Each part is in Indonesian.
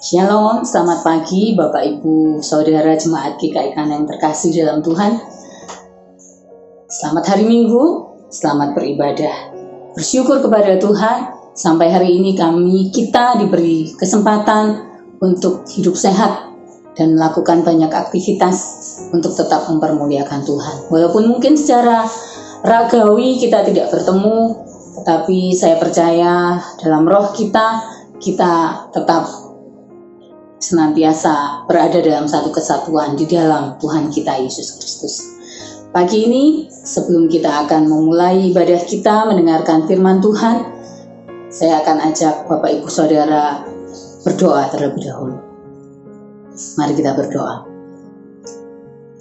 Shalom, selamat pagi Bapak Ibu Saudara Jemaat GKIK yang terkasih dalam Tuhan. Selamat hari Minggu, selamat beribadah. Bersyukur kepada Tuhan, sampai hari ini kita diberi kesempatan untuk hidup sehat dan melakukan banyak aktivitas untuk tetap mempermuliakan Tuhan. Walaupun mungkin secara ragawi kita tidak bertemu, tetapi saya percaya dalam roh kita tetap senantiasa berada dalam satu kesatuan di dalam Tuhan kita Yesus Kristus. Pagi ini, sebelum kita akan memulai ibadah kita mendengarkan firman Tuhan, saya akan ajak Bapak Ibu Saudara berdoa terlebih dahulu. Mari kita berdoa.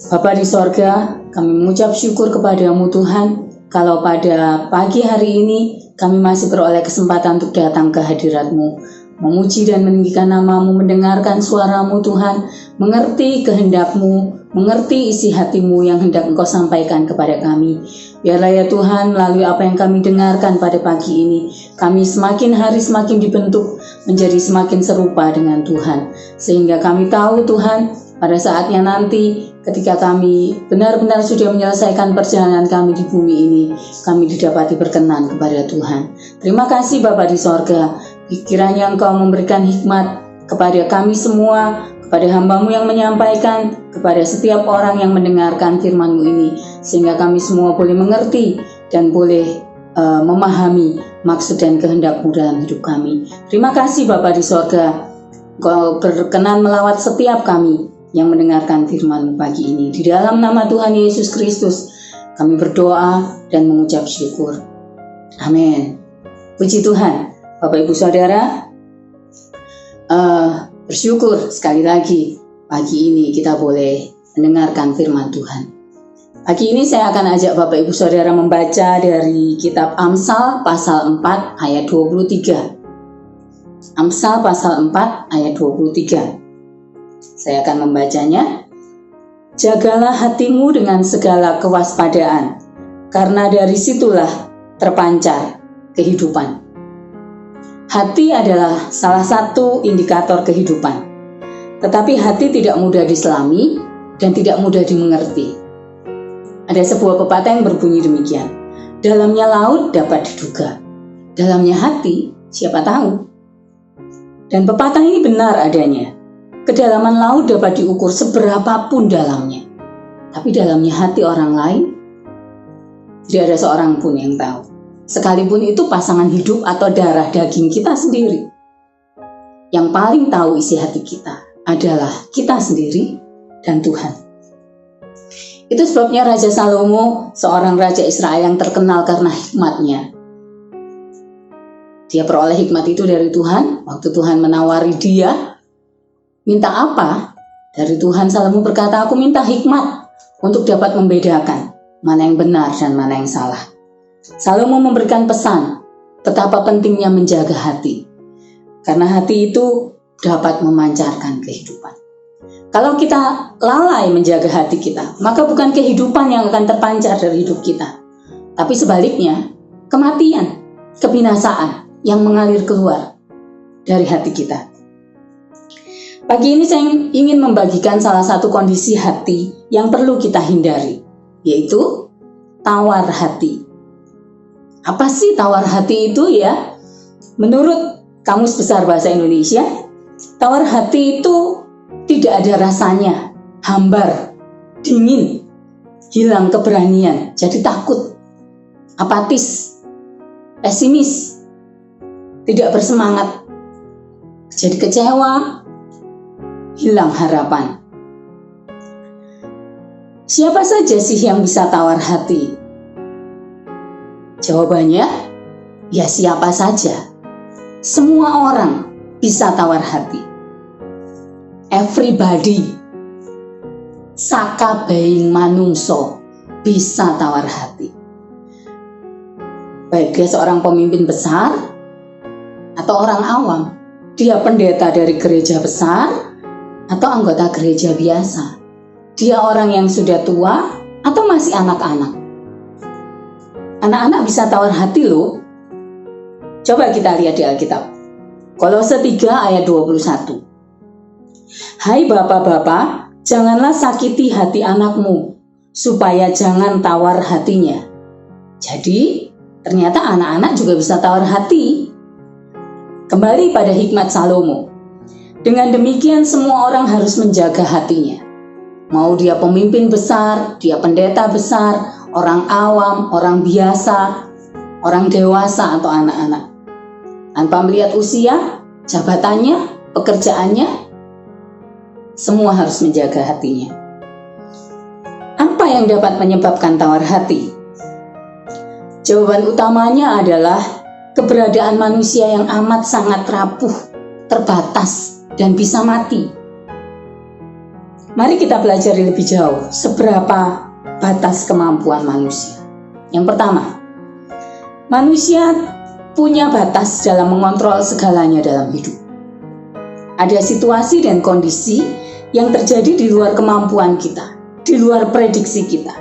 Bapa di sorga, kami mengucap syukur kepadamu Tuhan, kalau pada pagi hari ini kami masih beroleh kesempatan untuk datang ke hadirat-Mu, memuji dan meninggikan nama-Mu, mendengarkan suara-Mu Tuhan, mengerti kehendak-Mu, mengerti isi hati-Mu yang hendak Engkau sampaikan kepada kami. Biarlah ya Tuhan, melalui apa yang kami dengarkan pada pagi ini, kami semakin hari semakin dibentuk menjadi semakin serupa dengan Tuhan. Sehingga kami tahu Tuhan, pada saatnya nanti ketika kami benar-benar sudah menyelesaikan perjalanan kami di bumi ini, kami didapati berkenan kepada Tuhan. Terima kasih Bapa di sorga. Kiranya Engkau memberikan hikmat kepada kami semua, kepada hamba-Mu yang menyampaikan, kepada setiap orang yang mendengarkan firman-Mu ini, sehingga kami semua boleh mengerti dan boleh memahami maksud dan kehendak-Mu dalam hidup kami. Terima kasih Bapa di sorga, Engkau berkenan melawat setiap kami yang mendengarkan firman-Mu pagi ini. Di dalam nama Tuhan Yesus Kristus, kami berdoa dan mengucap syukur. Amin. Puji Tuhan. Bapak Ibu Saudara, bersyukur sekali lagi pagi ini kita boleh mendengarkan firman Tuhan. Pagi ini saya akan ajak Bapak Ibu Saudara membaca dari kitab Amsal pasal 4 ayat 23. Amsal pasal 4 ayat 23. Saya akan membacanya. Jagalah hatimu dengan segala kewaspadaan, karena dari situlah terpancar kehidupan. Hati adalah salah satu indikator kehidupan, tetapi hati tidak mudah diselami dan tidak mudah dimengerti. Ada sebuah pepatah yang berbunyi demikian, dalamnya laut dapat diduga, dalamnya hati siapa tahu. Dan pepatah ini benar adanya. Kedalaman laut dapat diukur seberapapun dalamnya, tapi dalamnya hati orang lain tidak ada seorang pun yang tahu. Sekalipun itu pasangan hidup atau darah daging kita sendiri. Yang paling tahu isi hati kita adalah kita sendiri dan Tuhan. Itu sebabnya Raja Salomo, seorang raja Israel yang terkenal karena hikmatnya. Dia peroleh hikmat itu dari Tuhan. Waktu Tuhan menawari dia, minta apa? Dari Tuhan Salomo berkata, aku minta hikmat untuk dapat membedakan mana yang benar dan mana yang salah. Salomo memberikan pesan betapa pentingnya menjaga hati, karena hati itu dapat memancarkan kehidupan. Kalau kita lalai menjaga hati kita, maka bukan kehidupan yang akan terpancar dari hidup kita, tapi sebaliknya kematian, kebinasaan yang mengalir keluar dari hati kita. Pagi ini saya ingin membagikan salah satu kondisi hati yang perlu kita hindari, yaitu tawar hati. Apa sih tawar hati itu ya? Menurut Kamus Besar Bahasa Indonesia, tawar hati itu tidak ada rasanya, hambar, dingin, hilang keberanian, jadi takut, apatis, pesimis, tidak bersemangat, jadi kecewa, hilang harapan. Siapa saja sih yang bisa tawar hati? Jawabannya, ya siapa saja. Semua orang bisa tawar hati. Everybody, sakabeing manungso, bisa tawar hati. Baik dia seorang pemimpin besar atau orang awam, dia pendeta dari gereja besar atau anggota gereja biasa, dia orang yang sudah tua atau masih anak-anak. Anak-anak bisa tawar hati loh. Coba kita lihat di Alkitab. Kolose 3 ayat 21. Hai bapak-bapak, janganlah sakiti hati anakmu, supaya jangan tawar hatinya. Jadi, ternyata anak-anak juga bisa tawar hati. Kembali pada hikmat Salomo. Dengan demikian semua orang harus menjaga hatinya. Mau dia pemimpin besar, dia pendeta besar, orang awam, orang biasa, orang dewasa atau anak-anak. Tanpa melihat usia, jabatannya, pekerjaannya, semua harus menjaga hatinya. Apa yang dapat menyebabkan tawar hati? Jawaban utamanya adalah keberadaan manusia yang amat sangat rapuh, terbatas, dan bisa mati. Mari kita pelajari lebih jauh seberapa batas kemampuan manusia. Yang pertama, manusia punya batas dalam mengontrol segalanya dalam hidup. Ada situasi dan kondisi yang terjadi di luar kemampuan kita, di luar prediksi kita.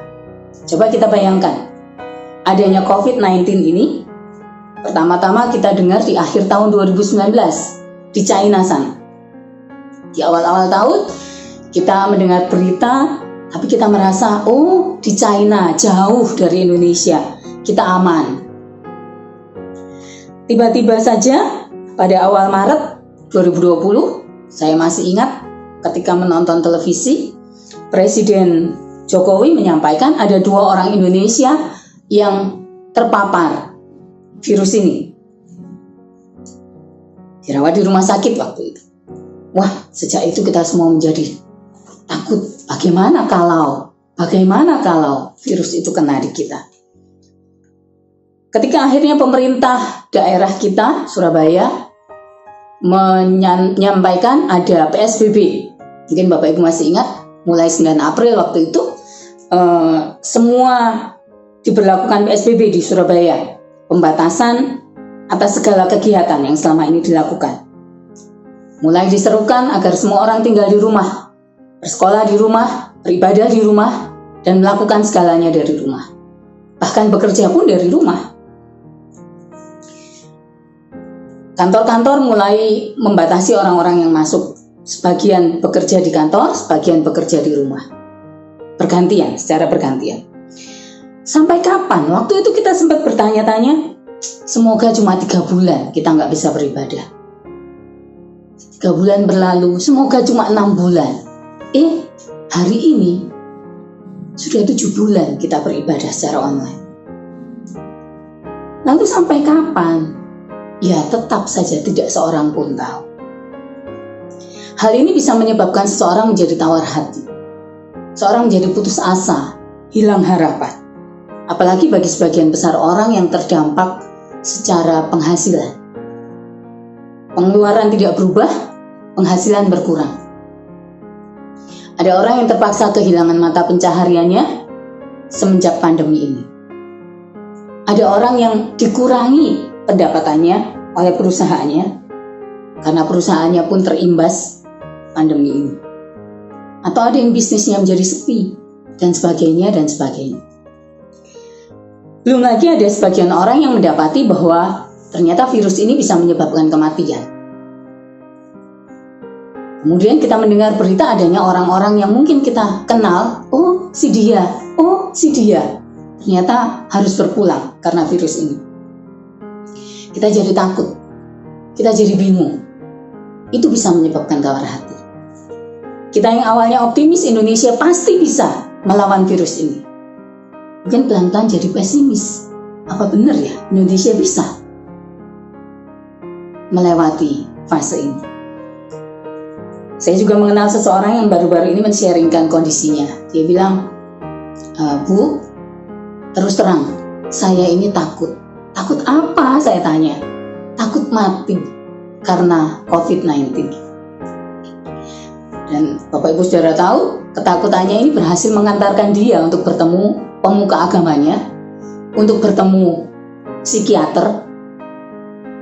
Coba kita bayangkan, adanya COVID-19 ini, pertama-tama kita dengar di akhir tahun 2019 di China sana. Di awal-awal tahun kita mendengar berita, tapi kita merasa, oh di China jauh dari Indonesia, kita aman. Tiba-tiba saja pada awal Maret 2020, saya masih ingat ketika menonton televisi, Presiden Jokowi menyampaikan ada 2 orang Indonesia yang terpapar virus ini. Dirawat di rumah sakit waktu itu. Wah, sejak itu kita semua menjadi takut. Bagaimana kalau virus itu kena di kita? Ketika akhirnya pemerintah daerah kita, Surabaya, menyampaikan ada PSBB. Mungkin Bapak Ibu masih ingat, mulai 9 April waktu itu, semua diberlakukan PSBB di Surabaya. Pembatasan atas segala kegiatan yang selama ini dilakukan. Mulai diserukan agar semua orang tinggal di rumah, bersekolah di rumah, beribadah di rumah, dan melakukan segalanya dari rumah. Bahkan bekerja pun dari rumah. Kantor-kantor mulai membatasi orang-orang yang masuk. Sebagian bekerja di kantor, sebagian bekerja di rumah. Bergantian, secara bergantian. Sampai kapan? Waktu itu kita sempat bertanya-tanya, semoga cuma 3 bulan kita nggak bisa beribadah. 3 bulan berlalu, semoga cuma 6 bulan. Hari ini sudah 7 bulan kita beribadah secara online. Lalu sampai kapan? Ya, tetap saja tidak seorang pun tahu. Hal ini bisa menyebabkan seseorang menjadi tawar hati. Seorang menjadi putus asa, hilang harapan. Apalagi bagi sebagian besar orang yang terdampak secara penghasilan. Pengeluaran tidak berubah, penghasilan berkurang. Ada orang yang terpaksa kehilangan mata pencahariannya semenjak pandemi ini. Ada orang yang dikurangi pendapatannya oleh perusahaannya karena perusahaannya pun terimbas pandemi ini. Atau ada yang bisnisnya menjadi sepi dan sebagainya dan sebagainya. Belum lagi ada sebagian orang yang mendapati bahwa ternyata virus ini bisa menyebabkan kematian. Kemudian kita mendengar berita adanya orang-orang yang mungkin kita kenal, oh si dia, ternyata harus berpulang karena virus ini. Kita jadi takut, kita jadi bingung. Itu bisa menyebabkan tawar hati. Kita yang awalnya optimis Indonesia pasti bisa melawan virus ini, mungkin pelan-pelan jadi pesimis. Apa benar ya Indonesia bisa melewati fase ini? Saya juga mengenal seseorang yang baru-baru ini men-sharingkan kondisinya. Dia bilang, Bu, terus terang, saya ini takut. Takut apa? Saya tanya. Takut mati karena COVID-19. Dan Bapak Ibu saudara tahu, ketakutannya ini berhasil mengantarkan dia untuk bertemu pemuka agamanya, untuk bertemu psikiater,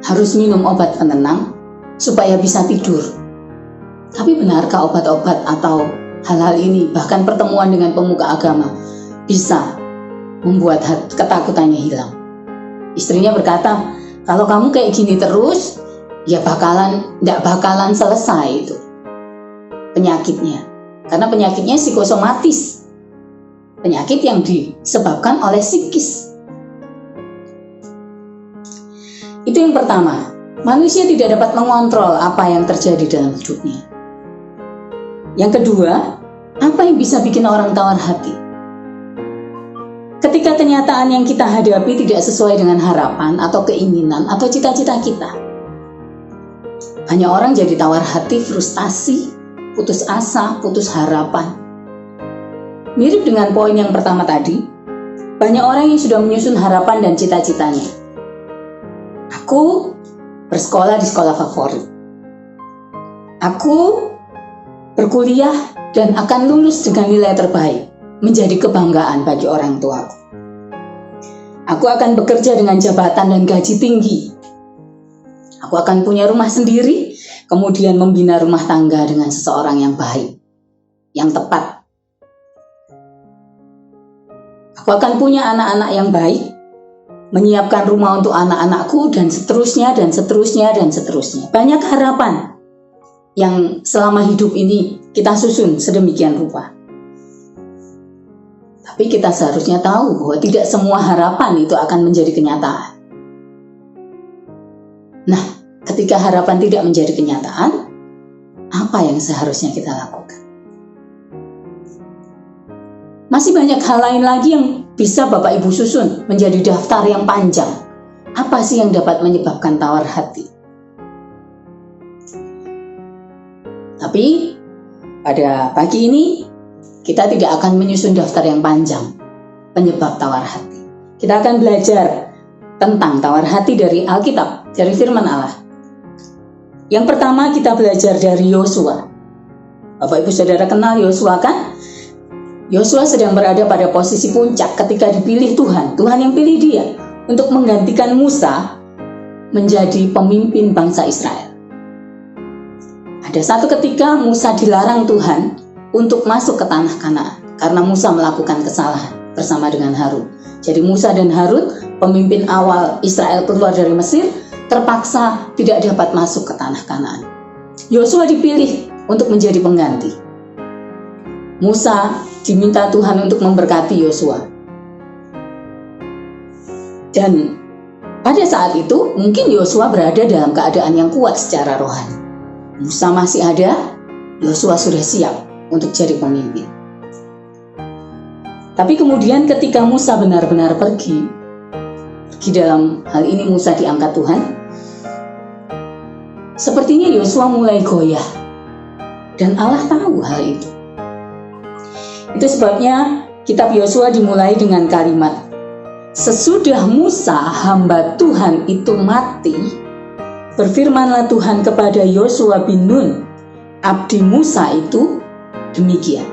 harus minum obat penenang supaya bisa tidur. Tapi benarkah obat-obat atau hal-hal ini, bahkan pertemuan dengan pemuka agama, bisa membuat ketakutannya hilang? Istrinya berkata, kalau kamu kayak gini terus, ya nggak bakalan selesai itu penyakitnya. Karena penyakitnya psikosomatis, penyakit yang disebabkan oleh psikis. Itu yang pertama, manusia tidak dapat mengontrol apa yang terjadi dalam hidupnya. Yang kedua, apa yang bisa bikin orang tawar hati? Ketika kenyataan yang kita hadapi tidak sesuai dengan harapan atau keinginan atau cita-cita kita. Banyak orang jadi tawar hati, frustasi, putus asa, putus harapan. Mirip dengan poin yang pertama tadi, banyak orang yang sudah menyusun harapan dan cita-citanya. Aku bersekolah di sekolah favorit. Aku berkuliah dan akan lulus dengan nilai terbaik, menjadi kebanggaan bagi orang tuaku. Aku akan bekerja dengan jabatan dan gaji tinggi. Aku akan punya rumah sendiri, kemudian membina rumah tangga dengan seseorang yang baik, yang tepat. Aku akan punya anak-anak yang baik, menyiapkan rumah untuk anak-anakku, dan seterusnya, dan seterusnya, dan seterusnya. Banyak harapan yang selama hidup ini kita susun sedemikian rupa. Tapi kita seharusnya tahu bahwa tidak semua harapan itu akan menjadi kenyataan. Nah, ketika harapan tidak menjadi kenyataan, apa yang seharusnya kita lakukan? Masih banyak hal lain lagi yang bisa Bapak Ibu susun menjadi daftar yang panjang. Apa sih yang dapat menyebabkan tawar hati? Tapi pada pagi ini kita tidak akan menyusun daftar yang panjang penyebab tawar hati. Kita akan belajar tentang tawar hati dari Alkitab, dari firman Allah. Yang pertama kita belajar dari Yosua. Bapak Ibu Saudara kenal Yosua kan? Yosua sedang berada pada posisi puncak ketika dipilih Tuhan. Tuhan yang pilih dia untuk menggantikan Musa menjadi pemimpin bangsa Israel. Ada satu ketika Musa dilarang Tuhan untuk masuk ke tanah Kanaan karena Musa melakukan kesalahan bersama dengan Harun. Jadi Musa dan Harun, pemimpin awal Israel keluar dari Mesir, terpaksa tidak dapat masuk ke tanah Kanaan. Yosua dipilih untuk menjadi pengganti. Musa diminta Tuhan untuk memberkati Yosua. Dan pada saat itu mungkin Yosua berada dalam keadaan yang kuat secara rohani. Musa masih ada, Yosua sudah siap untuk jadi pemimpin. Tapi kemudian ketika Musa benar-benar pergi dalam hal ini Musa diangkat Tuhan, sepertinya Yosua mulai goyah. Dan Allah tahu hal itu. Itu sebabnya kitab Yosua dimulai dengan kalimat, sesudah Musa hamba Tuhan itu mati, berfirmanlah Tuhan kepada Yosua bin Nun, abdi Musa itu demikian.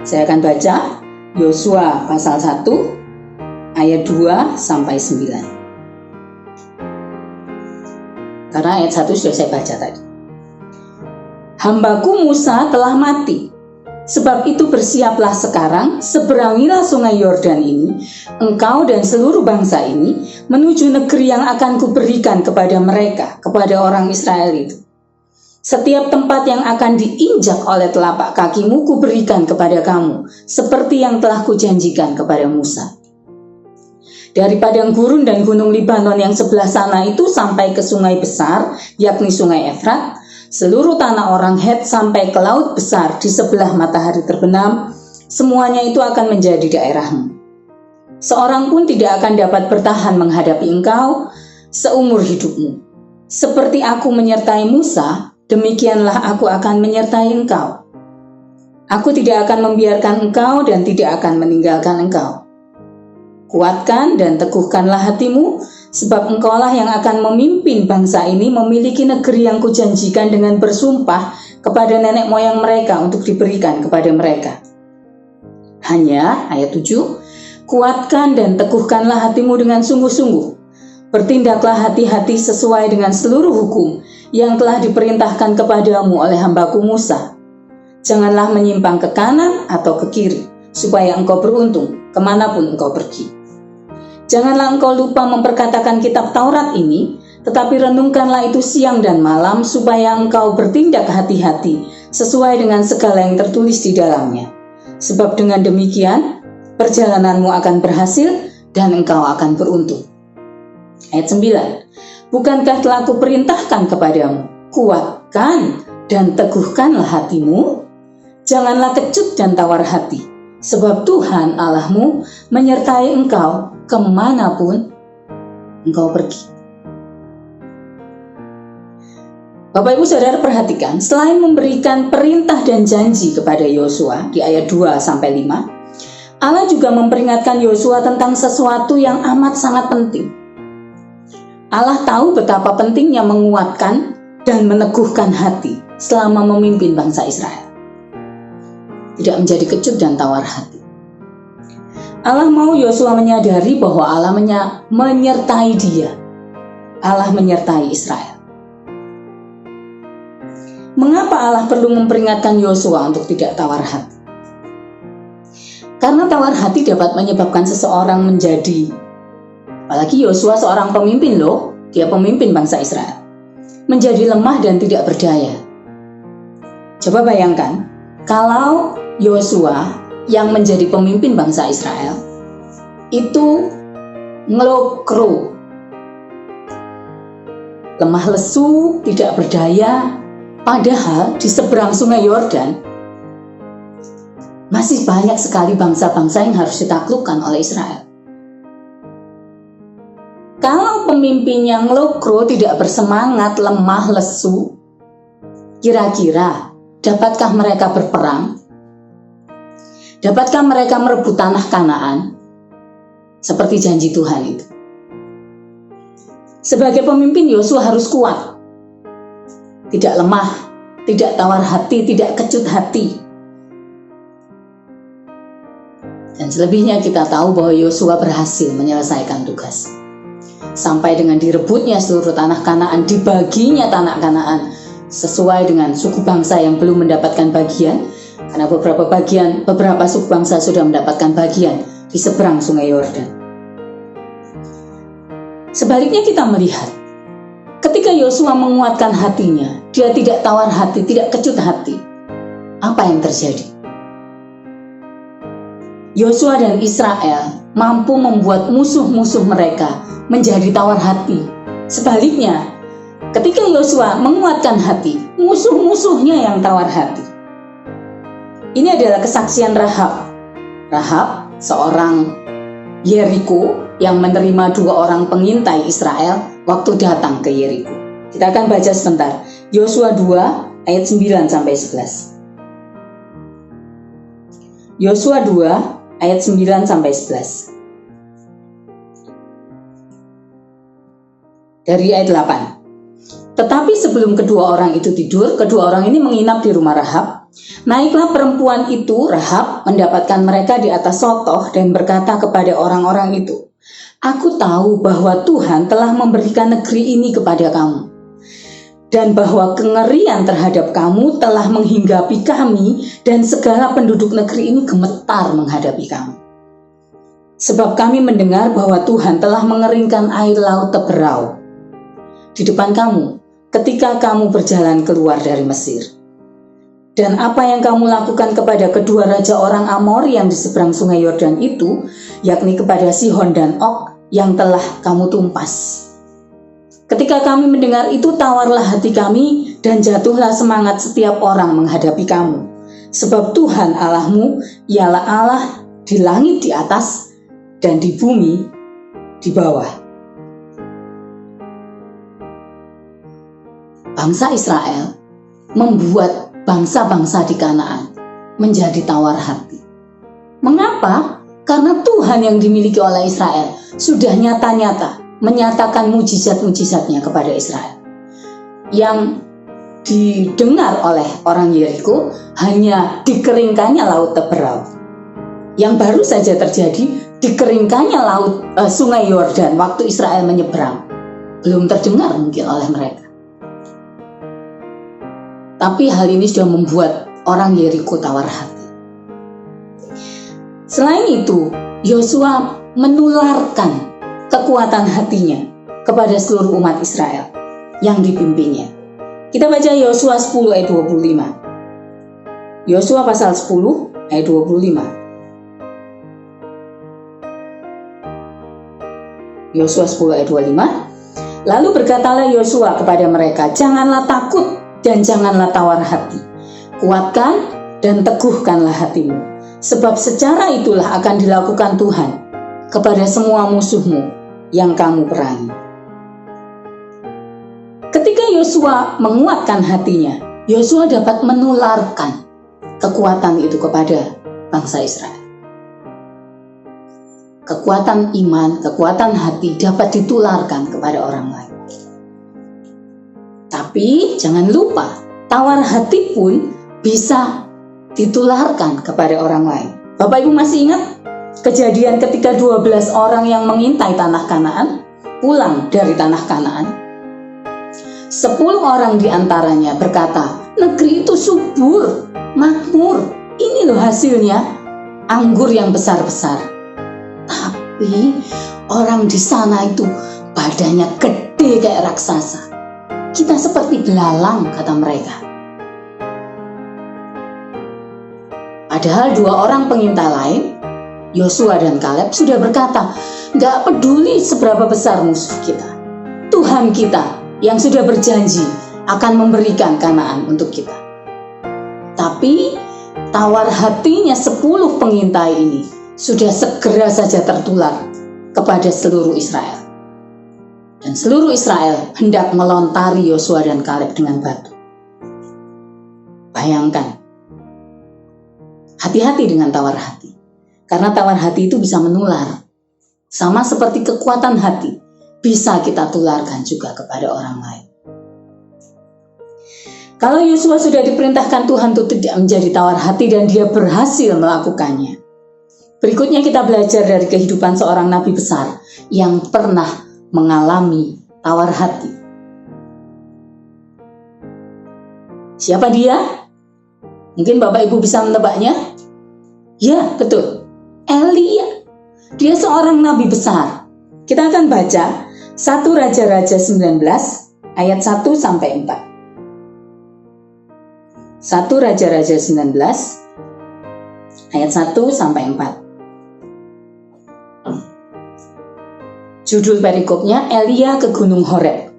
Saya akan baca Yosua pasal 1 ayat 2 sampai 9. Karena ayat 1 sudah saya baca tadi. Hambaku Musa telah mati. Sebab itu bersiaplah sekarang, seberangilah sungai Yordan ini, engkau dan seluruh bangsa ini, menuju negeri yang akan kuberikan kepada mereka, kepada orang Israel itu. Setiap tempat yang akan diinjak oleh telapak kakimu kuberikan kepada kamu, seperti yang telah kujanjikan kepada Musa. Dari padang gurun dan gunung Libanon yang sebelah sana itu sampai ke sungai besar, yakni sungai Efrat, seluruh tanah orang Het sampai ke laut besar di sebelah matahari terbenam, semuanya itu akan menjadi daerahmu. Seorang pun tidak akan dapat bertahan menghadapi engkau seumur hidupmu. Seperti aku menyertai Musa, demikianlah aku akan menyertai engkau. Aku tidak akan membiarkan engkau dan tidak akan meninggalkan engkau. Kuatkan dan teguhkanlah hatimu, sebab engkaulah yang akan memimpin bangsa ini memiliki negeri yang kujanjikan dengan bersumpah kepada nenek moyang mereka untuk diberikan kepada mereka. Hanya, ayat 7, kuatkan dan teguhkanlah hatimu dengan sungguh-sungguh. Bertindaklah hati-hati sesuai dengan seluruh hukum yang telah diperintahkan kepadamu oleh hambaku Musa. Janganlah menyimpang ke kanan atau ke kiri, supaya engkau beruntung kemanapun engkau pergi. Janganlah engkau lupa memperkatakan kitab Taurat ini Tetapi renungkanlah itu siang dan malam, supaya engkau bertindak hati-hati sesuai dengan segala yang tertulis di dalamnya. Sebab dengan demikian, perjalananmu akan berhasil dan engkau akan beruntung. Ayat 9. Bukankah telah kuperintahkan kepadamu, kuatkan dan teguhkanlah hatimu? Janganlah kecut dan tawar hati, sebab Tuhan Allahmu menyertai engkau kemanapun engkau pergi. Bapak Ibu Saudara perhatikan, selain memberikan perintah dan janji kepada Yosua di ayat 2-5, Allah juga memperingatkan Yosua tentang sesuatu yang amat sangat penting. Allah tahu betapa pentingnya menguatkan dan meneguhkan hati selama memimpin bangsa Israel. Tidak menjadi kecut dan tawar hati. Allah mau Yosua menyadari bahwa Allah menyertai dia. Allah menyertai Israel. Mengapa Allah perlu memperingatkan Yosua untuk tidak tawar hati? Karena tawar hati dapat menyebabkan seseorang menjadi, apalagi Yosua seorang pemimpin loh, dia pemimpin bangsa Israel, menjadi lemah dan tidak berdaya. Coba bayangkan, kalau Yosua yang menjadi pemimpin bangsa Israel itu ngelokro, lemah lesu, tidak berdaya. Padahal di seberang sungai Yordan masih banyak sekali bangsa-bangsa yang harus ditaklukkan oleh Israel. Kalau pemimpin yang ngelokro, tidak bersemangat, lemah, lesu, kira-kira dapatkah mereka berperang? Dapatkah mereka merebut tanah Kanaan seperti janji Tuhan itu? Sebagai pemimpin, Yosua harus kuat, tidak lemah, tidak tawar hati, tidak kecut hati. Dan selebihnya kita tahu bahwa Yosua berhasil menyelesaikan tugas. Sampai dengan direbutnya seluruh tanah Kanaan, dibaginya tanah Kanaan sesuai dengan suku bangsa yang belum mendapatkan bagian, karena beberapa suku bangsa sudah mendapatkan bagian di seberang sungai Yordan. Sebaliknya kita melihat, ketika Yosua menguatkan hatinya, dia tidak tawar hati, tidak kecut hati. Apa yang terjadi? Yosua dan Israel mampu membuat musuh-musuh mereka menjadi tawar hati. Sebaliknya, ketika Yosua menguatkan hati, musuh-musuhnya yang tawar hati. Ini adalah kesaksian Rahab. Rahab, seorang Yeriko yang menerima 2 orang pengintai Israel waktu datang ke Yeriko. Kita akan baca sebentar. Yosua 2 ayat 9-11. Yosua 2 ayat 9-11. Dari ayat 8. Tetapi sebelum kedua orang itu tidur, kedua orang ini menginap di rumah Rahab. Naiklah perempuan itu, Rahab, mendapatkan mereka di atas sotoh dan berkata kepada orang-orang itu, "Aku tahu bahwa Tuhan telah memberikan negeri ini kepada kamu, dan bahwa kengerian terhadap kamu telah menghinggapi kami, dan segala penduduk negeri ini gemetar menghadapi kamu. Sebab kami mendengar bahwa Tuhan telah mengeringkan air laut Teberau di depan kamu ketika kamu berjalan keluar dari Mesir. Dan apa yang kamu lakukan kepada kedua raja orang Amor yang di seberang sungai Yordan itu, yakni kepada Sihon dan Og yang telah kamu tumpas. Ketika kami mendengar itu, tawarlah hati kami dan jatuhlah semangat setiap orang menghadapi kamu. Sebab Tuhan Allahmu ialah Allah di langit di atas dan di bumi di bawah." Bangsa Israel membuat bangsa-bangsa di Kanaan menjadi tawar hati. Mengapa? Karena Tuhan yang dimiliki oleh Israel sudah nyata-nyata menyatakan mujizat-mujizatnya kepada Israel. Yang didengar oleh orang Yeriko hanya dikeringkannya laut Teberau. Yang baru saja terjadi, dikeringkannya sungai Yordan waktu Israel menyeberang. Belum terdengar mungkin oleh mereka. Tapi hal ini sudah membuat orang Yeriko tawar hati. Selain itu, Yosua menularkan kekuatan hatinya kepada seluruh umat Israel yang dipimpinnya. Kita baca Yosua 10 ayat 25. Yosua pasal 10 ayat 25. Yosua 10 ayat 25. Lalu berkatalah Yosua kepada mereka, janganlah takut dan janganlah tawar hati. Kuatkan dan teguhkanlah hatimu, sebab secara itulah akan dilakukan Tuhan kepada semua musuhmu yang kamu perangi. Ketika Yosua menguatkan hatinya, Yosua dapat menularkan kekuatan itu kepada bangsa Israel. Kekuatan iman, kekuatan hati dapat ditularkan kepada orang lain. Tapi jangan lupa, tawar hati pun bisa ditularkan kepada orang lain. Bapak Ibu masih ingat kejadian ketika 12 orang yang mengintai tanah Kanaan pulang dari tanah Kanaan? 10 orang diantaranya berkata, negeri itu subur, makmur, ini loh hasilnya, anggur yang besar-besar. Tapi orang di sana itu badannya gede kayak raksasa. Kita seperti belalang, kata mereka. Padahal 2 orang pengintai lain, Yosua dan Kaleb, sudah berkata, gak peduli seberapa besar musuh kita, Tuhan kita yang sudah berjanji akan memberikan Kanaan untuk kita. Tapi tawar hatinya 10 pengintai ini sudah segera saja tertular kepada seluruh Israel. Dan seluruh Israel hendak melontari Yosua dan Kaleb dengan batu. Bayangkan, hati-hati dengan tawar hati. Karena tawar hati itu bisa menular. Sama seperti kekuatan hati, bisa kita tularkan juga kepada orang lain. Kalau Yosua sudah diperintahkan Tuhan untuk tidak menjadi tawar hati dan dia berhasil melakukannya, berikutnya kita belajar dari kehidupan seorang nabi besar yang pernah mengalami tawar hati. Siapa dia? Mungkin Bapak Ibu bisa menebaknya? Ya, betul. Elia. Dia seorang nabi besar. Kita akan baca 1 Raja-Raja 19 ayat 1 sampai 4. 1 Raja-Raja 19 ayat 1 sampai 4. Judul perikopnya, Elia ke Gunung Horeb.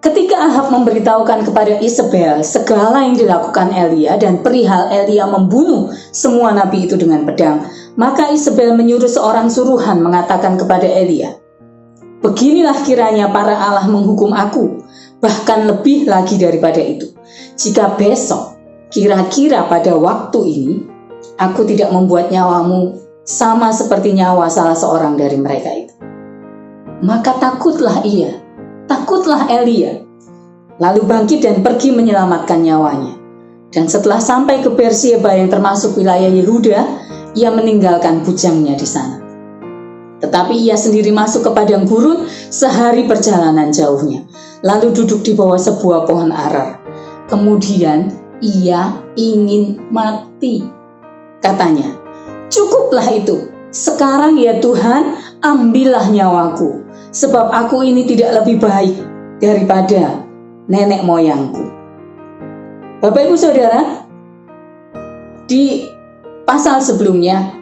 Ketika Ahab memberitahukan kepada Isabel segala yang dilakukan Elia dan perihal Elia membunuh semua nabi itu dengan pedang, maka Isabel menyuruh seorang suruhan mengatakan kepada Elia, beginilah kiranya para Allah menghukum aku, bahkan lebih lagi daripada itu, jika besok, kira-kira pada waktu ini, aku tidak membuat nyawamu sama seperti nyawa salah seorang dari mereka itu. Maka takutlah ia, takutlah Elia, lalu bangkit dan pergi menyelamatkan nyawanya. Dan setelah sampai ke Beersheba yang termasuk wilayah Yehuda, ia meninggalkan bujangnya di sana. Tetapi ia sendiri masuk ke padang gurun sehari perjalanan jauhnya, lalu duduk di bawah sebuah pohon arar. Kemudian ia ingin mati. Katanya, cukuplah itu, sekarang ya Tuhan, ambillah nyawaku, sebab aku ini tidak lebih baik daripada nenek moyangku. Bapak Ibu Saudara, di pasal sebelumnya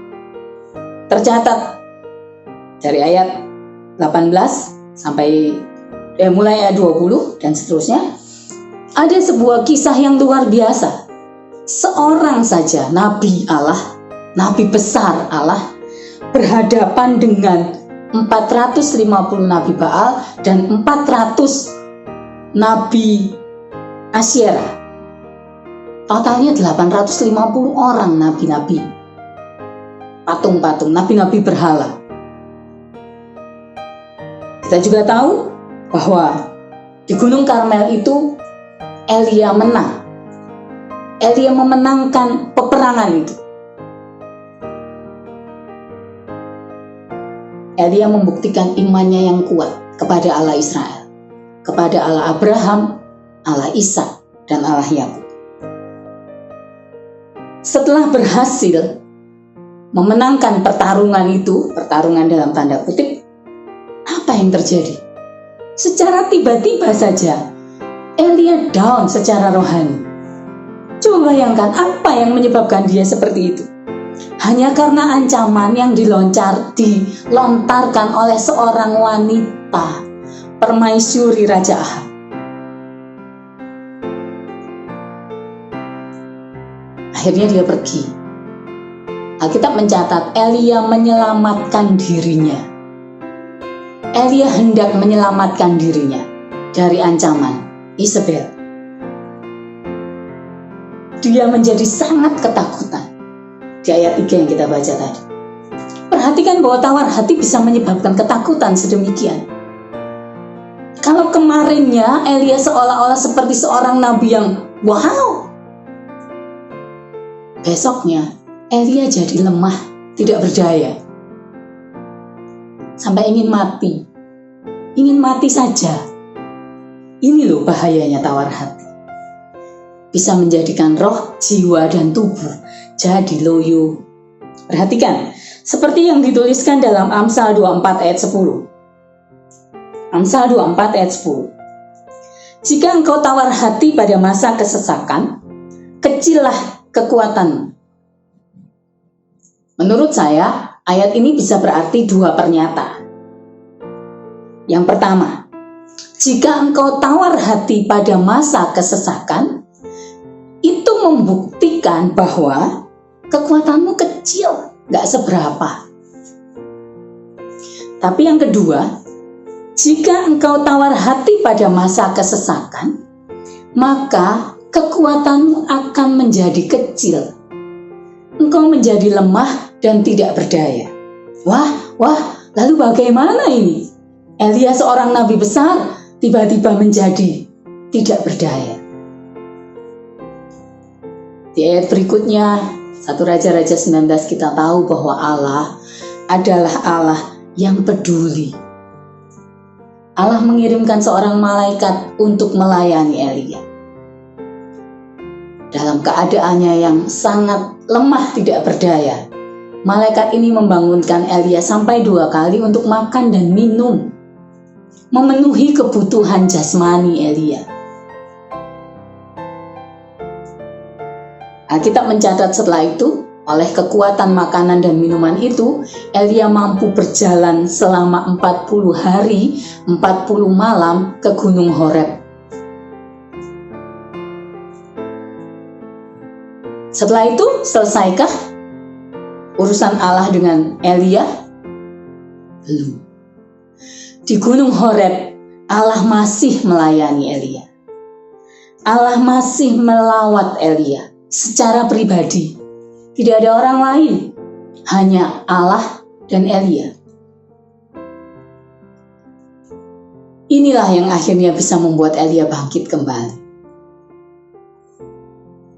tercatat dari ayat 18 sampai mulai ayat 20 dan seterusnya, ada sebuah kisah yang luar biasa. Seorang saja nabi Allah, nabi besar Allah, berhadapan dengan 450 nabi Baal dan 400 nabi Asyera. Totalnya 850 orang nabi-nabi, patung-patung, nabi-nabi berhala. Kita juga tahu bahwa di Gunung Karmel itu Elia menang. Elia memenangkan peperangan itu. Elia membuktikan imannya yang kuat kepada Allah Israel, kepada Allah Abraham, Allah Ishak, dan Allah Yakub. Setelah berhasil memenangkan pertarungan itu, pertarungan dalam tanda kutip, apa yang terjadi? Secara tiba-tiba saja, Elia down secara rohani. Coba bayangkan apa yang menyebabkan dia seperti itu. Hanya karena ancaman yang dilontarkan oleh seorang wanita, permaisuri Raja Ahab. Akhirnya dia pergi. Alkitab mencatat Elia menyelamatkan dirinya. Elia hendak menyelamatkan dirinya dari ancaman Isabel. Dia menjadi sangat ketakutan. Di ayat 3 yang kita baca tadi. Perhatikan bahwa tawar hati bisa menyebabkan ketakutan sedemikian. Kalau kemarinnya Elia seolah-olah seperti seorang nabi yang wow, besoknya Elia jadi lemah, tidak berdaya. Sampai ingin mati saja. Ini loh bahayanya tawar hati. Bisa menjadikan roh, jiwa, dan tubuh jadi loyo. Perhatikan, seperti yang dituliskan dalam Amsal 24 ayat 10. Amsal 24 ayat 10. Jika engkau tawar hati pada masa kesesakan, kecillah kekuatanmu. Menurut saya, ayat ini bisa berarti dua pernyataan. Yang pertama, jika engkau tawar hati pada masa kesesakan, itu membuktikan bahwa kekuatanmu kecil, gak seberapa. Tapi yang kedua, jika engkau tawar hati pada masa kesesakan, maka kekuatanmu akan menjadi kecil. Engkau menjadi lemah dan tidak berdaya. Wah, lalu bagaimana ini? Elia seorang nabi besar, tiba-tiba menjadi tidak berdaya. Di ayat berikutnya, 1 Raja-Raja 19 kita tahu bahwa Allah adalah Allah yang peduli. Allah mengirimkan seorang malaikat untuk melayani Elia. Dalam keadaannya yang sangat lemah tidak berdaya, malaikat ini membangunkan Elia sampai 2 kali untuk makan dan minum, memenuhi kebutuhan jasmani Elia. Alkitab mencatat setelah itu, oleh kekuatan makanan dan minuman itu, Elia mampu berjalan selama 40 hari, 40 malam ke Gunung Horeb. Setelah itu, selesaikah urusan Allah dengan Elia? Belum. Di Gunung Horeb, Allah masih melayani Elia. Allah masih melawat Elia secara pribadi. Tidak ada orang lain, hanya Allah dan Elia. Inilah yang akhirnya bisa membuat Elia bangkit kembali.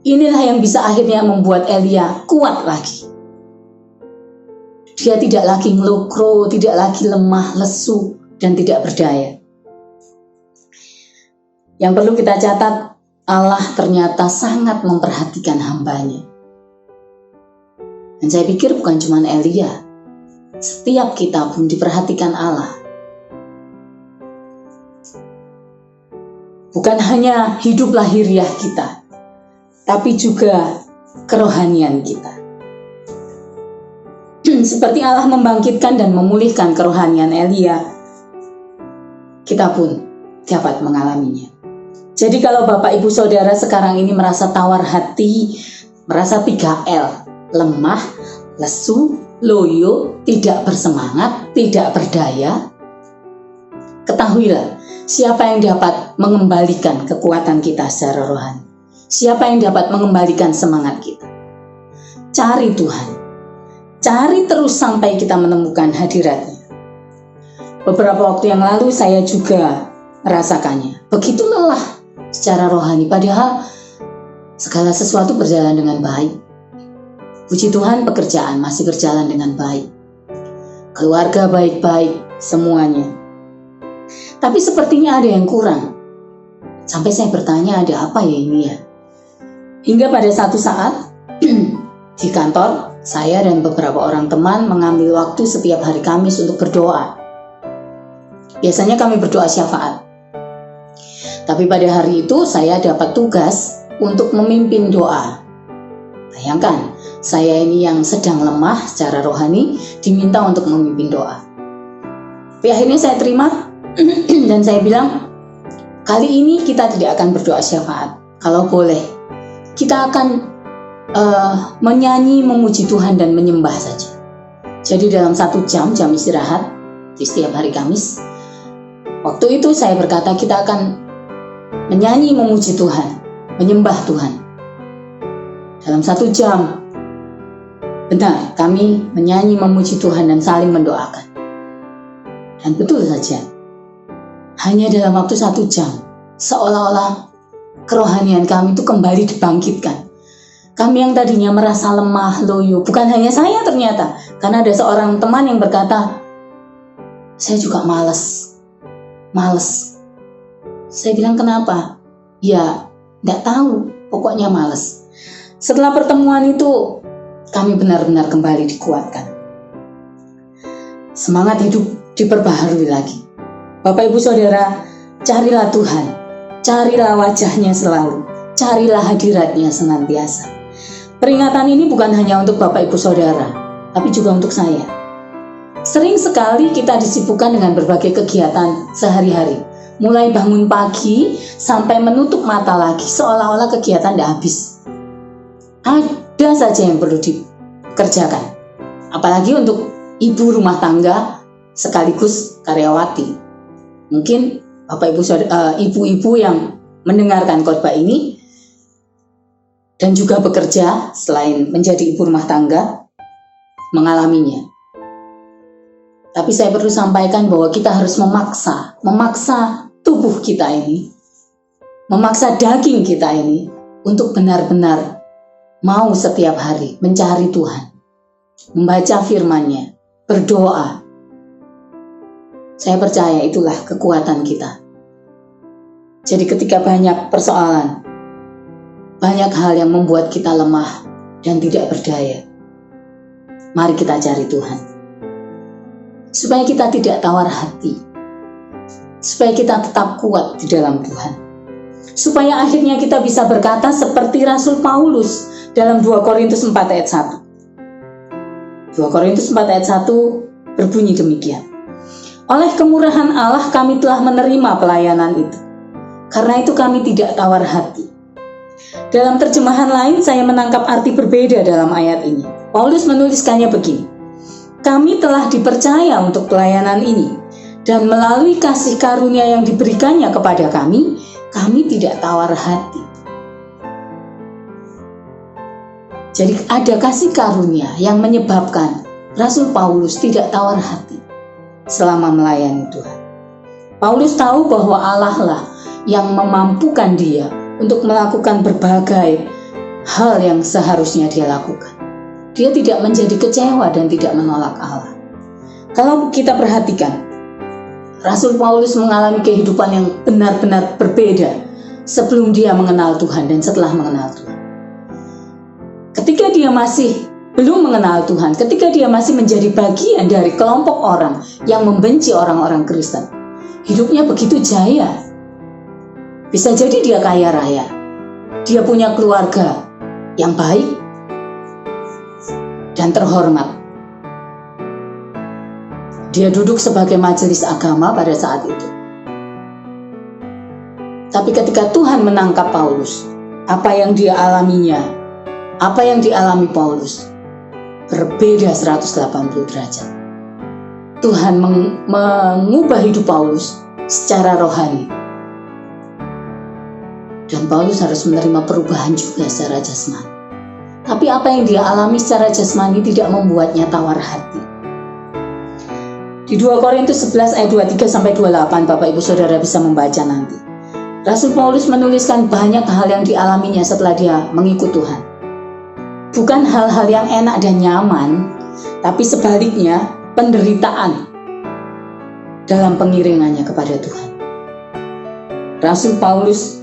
Inilah yang bisa akhirnya membuat Elia kuat lagi. Dia tidak lagi ngelokro, tidak lagi lemah, lesu, dan tidak berdaya. Yang perlu kita catat, Allah ternyata sangat memperhatikan hambanya. Dan saya pikir bukan cuma Elia, setiap kita pun diperhatikan Allah. Bukan hanya hidup lahiriah kita, tapi juga kerohanian kita. Seperti Allah membangkitkan dan memulihkan kerohanian Elia, kita pun dapat mengalaminya. Jadi kalau Bapak Ibu Saudara sekarang ini merasa tawar hati, merasa 3L, lemah, lesu, loyo, tidak bersemangat, tidak berdaya, ketahuilah siapa yang dapat mengembalikan kekuatan kita secara rohani. Siapa yang dapat mengembalikan semangat kita. Cari Tuhan. Cari terus sampai kita menemukan hadirat-Nya. Beberapa waktu yang lalu saya juga merasakannya. Begitu lelah secara rohani, padahal segala sesuatu berjalan dengan baik. Puji Tuhan, pekerjaan masih berjalan dengan baik. Keluarga baik-baik, semuanya. Tapi sepertinya ada yang kurang. Sampai saya bertanya, ada apa ya ini ya? Hingga pada satu saat, di kantor, saya dan beberapa orang teman mengambil waktu setiap hari Kamis untuk berdoa. Biasanya kami berdoa syafaat. Tapi pada hari itu saya dapat tugas untuk memimpin doa. Bayangkan, saya ini yang sedang lemah secara rohani diminta untuk memimpin doa. Tapi akhirnya saya terima dan saya bilang, kali ini kita tidak akan berdoa syafaat. Kalau boleh, kita akan menyanyi, memuji Tuhan dan menyembah saja. Jadi dalam 1 jam istirahat di setiap hari Kamis, waktu itu saya berkata kita akan menyanyi, memuji Tuhan, menyembah Tuhan. Dalam 1 jam, benar, kami menyanyi, memuji Tuhan dan saling mendoakan. Dan betul saja, hanya dalam waktu 1 jam, seolah-olah kerohanian kami itu kembali dibangkitkan. Kami yang tadinya merasa lemah, loyo, bukan hanya saya ternyata, karena ada seorang teman yang berkata, saya juga males. Saya bilang, kenapa? Ya, tidak tahu, pokoknya males. Setelah pertemuan itu, kami benar-benar kembali dikuatkan. Semangat hidup diperbaharui lagi. Bapak Ibu Saudara, carilah Tuhan, carilah wajahnya selalu, carilah hadiratnya senantiasa. Peringatan ini bukan hanya untuk Bapak Ibu Saudara, tapi juga untuk saya. Sering sekali kita disibukkan dengan berbagai kegiatan sehari-hari. Mulai bangun pagi sampai menutup mata lagi, seolah-olah kegiatan tidak habis. Ada saja yang perlu dikerjakan. Apalagi untuk ibu rumah tangga sekaligus karyawati. Mungkin Bapak Ibu ibu-ibu yang mendengarkan khotbah ini dan juga bekerja selain menjadi ibu rumah tangga mengalaminya. Tapi saya perlu sampaikan bahwa kita harus memaksa tubuh kita ini, memaksa daging kita ini untuk benar-benar mau setiap hari mencari Tuhan, membaca firman-Nya, berdoa. Saya percaya itulah kekuatan kita. Jadi ketika banyak persoalan, banyak hal yang membuat kita lemah dan tidak berdaya, mari kita cari Tuhan. Supaya kita tidak tawar hati, supaya kita tetap kuat di dalam Tuhan, supaya akhirnya kita bisa berkata seperti Rasul Paulus dalam 2 Korintus 4 ayat 1. 2 Korintus 4 ayat 1 berbunyi demikian. Oleh kemurahan Allah kami telah menerima pelayanan itu, karena itu kami tidak tawar hati. Dalam terjemahan lain saya menangkap arti berbeda dalam ayat ini. Paulus menuliskannya begini. Kami telah dipercaya untuk pelayanan ini, dan melalui kasih karunia yang diberikannya kepada kami tidak tawar hati. Jadi ada kasih karunia yang menyebabkan Rasul Paulus tidak tawar hati selama melayani Tuhan. Paulus tahu bahwa Allah lah yang memampukan dia untuk melakukan berbagai hal yang seharusnya dia lakukan. Dia tidak menjadi kecewa dan tidak menolak Allah. Kalau kita perhatikan, Rasul Paulus mengalami kehidupan yang benar-benar berbeda sebelum dia mengenal Tuhan dan setelah mengenal Tuhan. Ketika dia masih belum mengenal Tuhan, ketika dia masih menjadi bagian dari kelompok orang yang membenci orang-orang Kristen, hidupnya begitu jaya. Bisa jadi dia kaya raya, dia punya keluarga yang baik dan terhormat. Dia duduk sebagai majelis agama pada saat itu. Tapi ketika Tuhan menangkap Paulus, apa yang dia alaminya, apa yang dialami Paulus, berbeda 180 derajat. Tuhan mengubah hidup Paulus secara rohani. Dan Paulus harus menerima perubahan juga secara jasmani. Tapi apa yang dia alami secara jasmani tidak membuatnya tawar hati. Di 2 Korintus 11 ayat 23-28 Bapak Ibu Saudara bisa membaca nanti. Rasul Paulus menuliskan banyak hal yang dialaminya setelah dia mengikut Tuhan. Bukan hal-hal yang enak dan nyaman, tapi sebaliknya penderitaan dalam pengiringannya kepada Tuhan. Rasul Paulus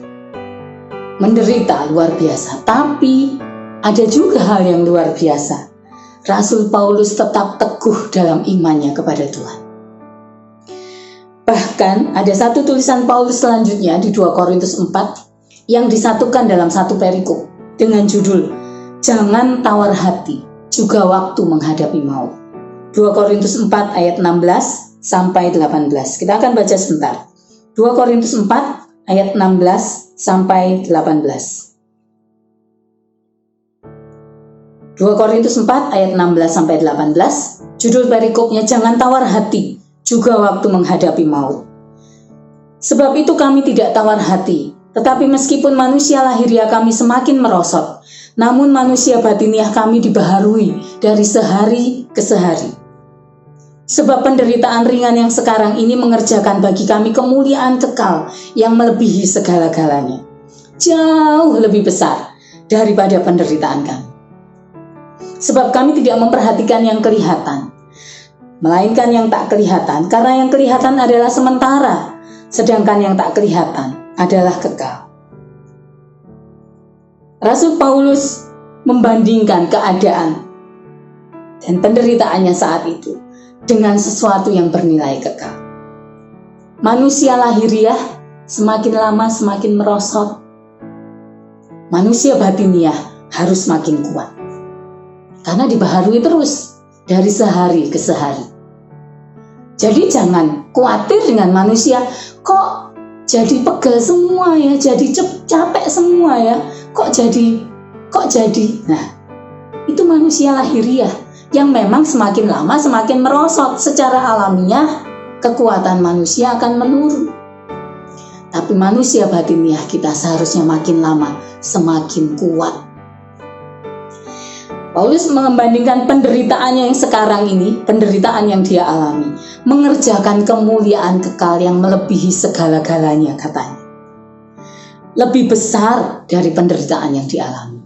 menderita luar biasa, tapi ada juga hal yang luar biasa. Rasul Paulus tetap teguh dalam imannya kepada Tuhan. Bahkan ada satu tulisan Paulus selanjutnya di 2 Korintus 4 yang disatukan dalam satu perikop dengan judul Jangan Tawar Hati, juga waktu menghadapi maut. 2 Korintus 4 ayat 16 sampai 18. Kita akan baca sebentar. 2 Korintus 4 ayat 16 sampai 18. 2 Korintus 4 ayat 16 sampai 18. Judul perikopnya Jangan Tawar Hati, juga waktu menghadapi maut. Sebab itu kami tidak tawar hati, tetapi meskipun manusia lahiriah kami semakin merosot, namun manusia batiniah kami dibaharui dari sehari ke sehari. Sebab penderitaan ringan yang sekarang ini mengerjakan bagi kami kemuliaan kekal yang melebihi segala-galanya, jauh lebih besar daripada penderitaan kami. Sebab kami tidak memperhatikan yang kelihatan, melainkan yang tak kelihatan, karena yang kelihatan adalah sementara, sedangkan yang tak kelihatan adalah kekal. Rasul Paulus membandingkan keadaan dan penderitaannya saat itu dengan sesuatu yang bernilai kekal. Manusia lahiriah semakin lama semakin merosot. Manusia batiniah harus semakin kuat, karena dibaharui terus dari sehari ke sehari. Jadi jangan khawatir dengan manusia, kok jadi pegel semua ya, jadi capek semua ya, kok jadi. Nah, itu manusia lahiriah yang memang semakin lama semakin merosot. Secara alamiah kekuatan manusia akan menurun. Tapi manusia batiniah kita seharusnya makin lama semakin kuat. Paulus membandingkan penderitaannya yang sekarang ini, penderitaan yang dia alami, mengerjakan kemuliaan kekal yang melebihi segala-galanya, katanya. Lebih besar dari penderitaan yang dialami.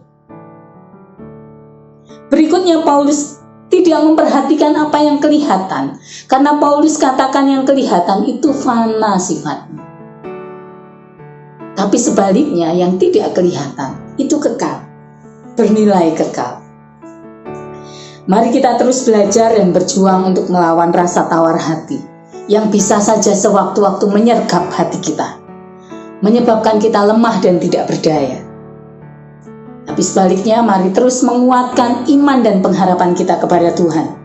Berikutnya Paulus tidak memperhatikan apa yang kelihatan, karena Paulus katakan yang kelihatan itu fana sifatnya. Tapi sebaliknya yang tidak kelihatan itu kekal, bernilai kekal. Mari kita terus belajar dan berjuang untuk melawan rasa tawar hati yang bisa saja sewaktu-waktu menyergap hati kita, menyebabkan kita lemah dan tidak berdaya. Tapi sebaliknya, mari terus menguatkan iman dan pengharapan kita kepada Tuhan.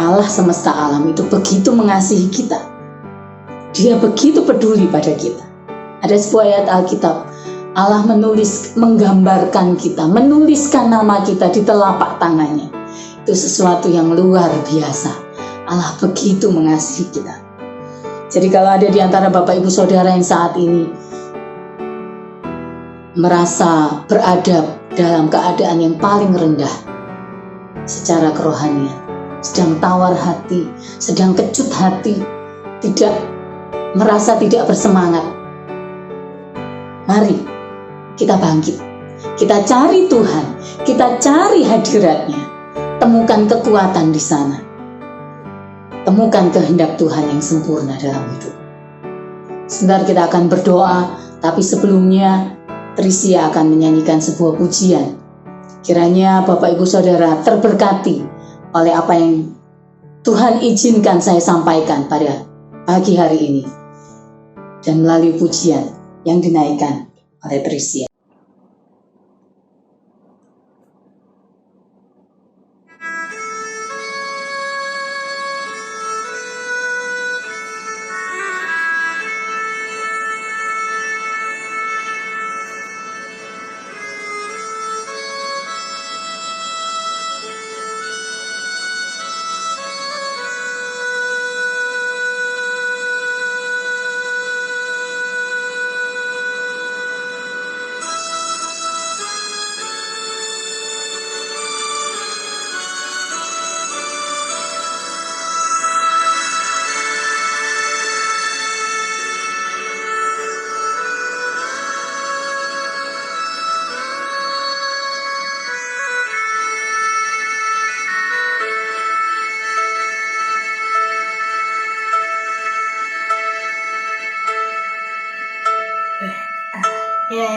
Allah semesta alam itu begitu mengasihi kita. Dia begitu peduli pada kita. Ada sebuah ayat Alkitab, Allah menggambarkan kita, menuliskan nama kita di telapak tangannya. Itu sesuatu yang luar biasa. Allah begitu mengasihi kita. Jadi kalau ada di antara Bapak Ibu Saudara yang saat ini merasa berada dalam keadaan yang paling rendah secara kerohanian, sedang tawar hati, sedang kecut hati, merasa tidak bersemangat, mari kita bangkit, kita cari Tuhan, kita cari hadiratnya, temukan kekuatan di sana, temukan kehendak Tuhan yang sempurna dalam hidup. Sebentar kita akan berdoa, tapi sebelumnya Trisia akan menyanyikan sebuah pujian. Kiranya Bapak Ibu Saudara terberkati oleh apa yang Tuhan izinkan saya sampaikan pada pagi hari ini, dan melalui pujian yang dinaikkan oleh Trisia.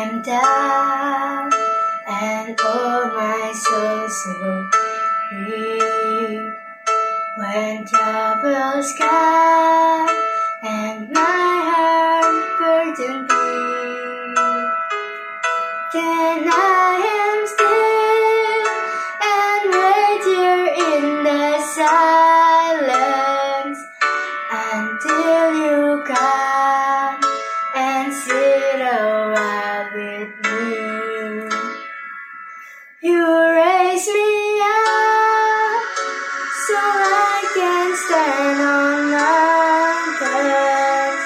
am down, and all my soul so weak. When troubles come Then I am still and wait here in the silence until you come and sit a while with me. You raise me up so I can stand on mountains.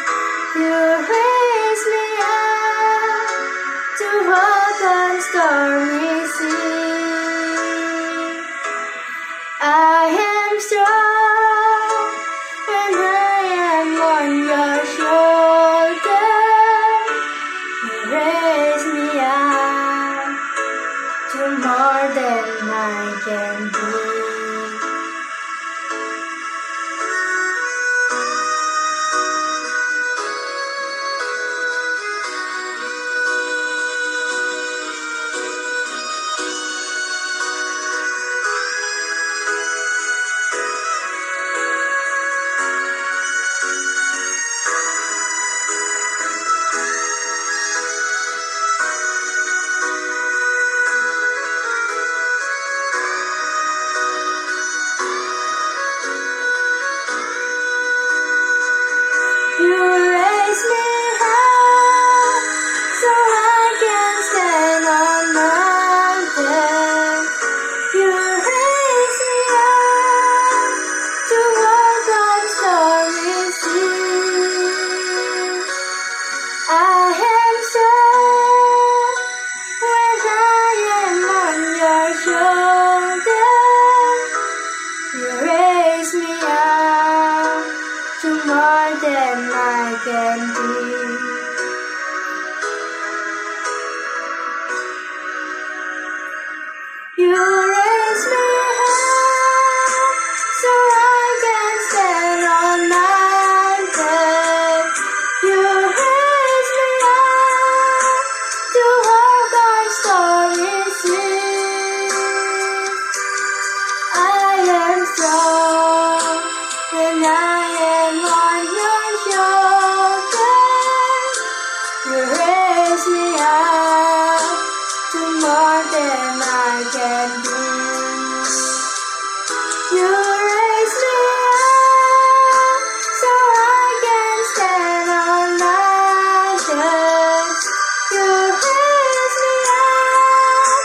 You raise me up to walk on stormy seas. I am strong when I am on your shoulder. You raise me up to more than I can do. You raise me high so I can stand on mountains. You raise me up to walk on stormy seas. I am strong when I am on your shoulder. You raise me up to more than I can do. You raise me high so I can stand on mountains. You raise me up to walk on stormy seas. I am strong when I am on your shoulder. You raise me up to more than I can do. You raise me up so I can stand on mountains. You raise me up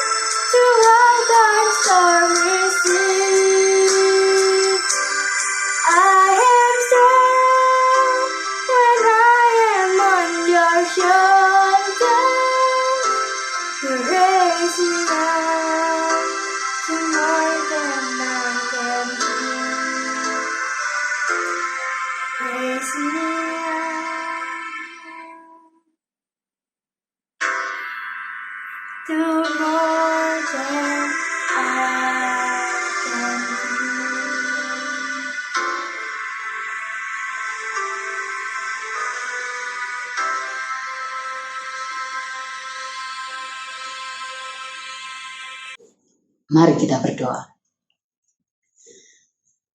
to walk on stormy seas. I am strong when I am on your shoulder. You raise me up to more than I can do. Raise me up to more than I can do. Mari kita berdoa.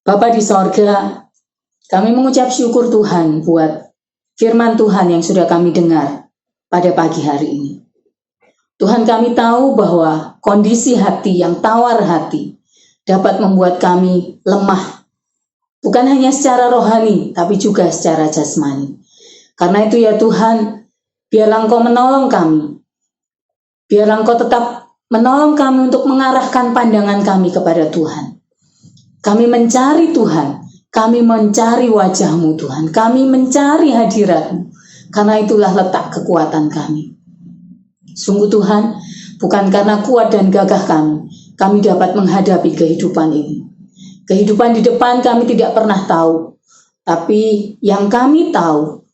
Bapa di sorga, kami mengucap syukur Tuhan buat firman Tuhan yang sudah kami dengar pada pagi hari ini. Tuhan, kami tahu bahwa kondisi hati yang tawar hati dapat membuat kami lemah. Bukan hanya secara rohani, tapi juga secara jasmani. Karena itu ya Tuhan, biarlah Engkau menolong kami. Biarlah Engkau tetap menolong kami untuk mengarahkan pandangan kami kepada Tuhan. Kami mencari Tuhan, kami mencari wajah-Mu Tuhan, kami mencari hadirat-Mu, karena itulah letak kekuatan kami. Sungguh Tuhan, bukan karena kuat dan gagah kami dapat menghadapi kehidupan ini. Kehidupan di depan kami tidak pernah tahu, tapi yang kami tahu,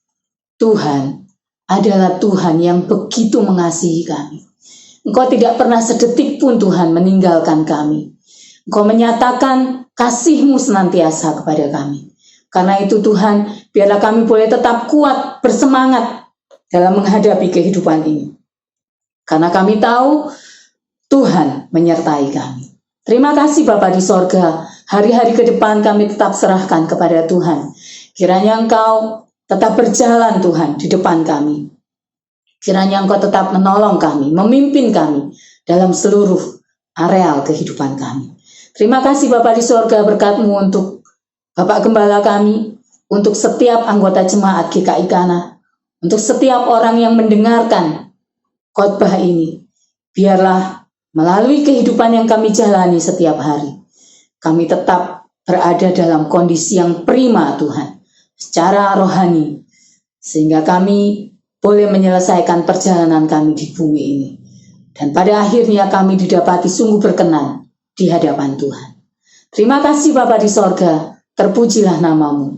Tuhan adalah Tuhan yang begitu mengasihi kami. Engkau tidak pernah sedetik pun Tuhan meninggalkan kami. Engkau menyatakan kasih-Mu senantiasa kepada kami. Karena itu Tuhan, biarlah kami boleh tetap kuat, bersemangat dalam menghadapi kehidupan ini. Karena kami tahu Tuhan menyertai kami. Terima kasih Bapa di sorga, hari-hari ke depan kami tetap serahkan kepada Tuhan. Kiranya Engkau tetap berjalan Tuhan di depan kami. Kiranya Engkau tetap menolong kami, memimpin kami dalam seluruh areal kehidupan kami. Terima kasih Bapa di sorga, berkat-Mu untuk Bapak Gembala kami, untuk setiap anggota jemaat GKI Kana, untuk setiap orang yang mendengarkan khotbah ini. Biarlah melalui kehidupan yang kami jalani setiap hari, kami tetap berada dalam kondisi yang prima Tuhan, secara rohani, sehingga kami boleh menyelesaikan perjalanan kami di bumi ini. Dan pada akhirnya kami didapati sungguh berkenan di hadapan Tuhan. Terima kasih Bapa di sorga, terpujilah nama-Mu.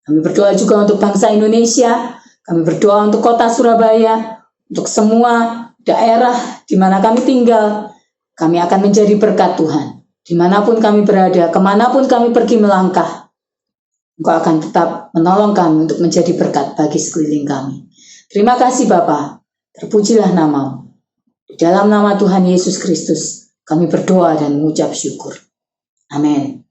Kami berdoa juga untuk bangsa Indonesia, kami berdoa untuk kota Surabaya, untuk semua daerah di mana kami tinggal. Kami akan menjadi berkat Tuhan. Dimanapun kami berada, kemanapun kami pergi melangkah, Engkau akan tetap menolong kami untuk menjadi berkat bagi sekeliling kami. Terima kasih Bapa, terpujilah nama-Mu. Di dalam nama Tuhan Yesus Kristus, kami berdoa dan mengucap syukur. Amin.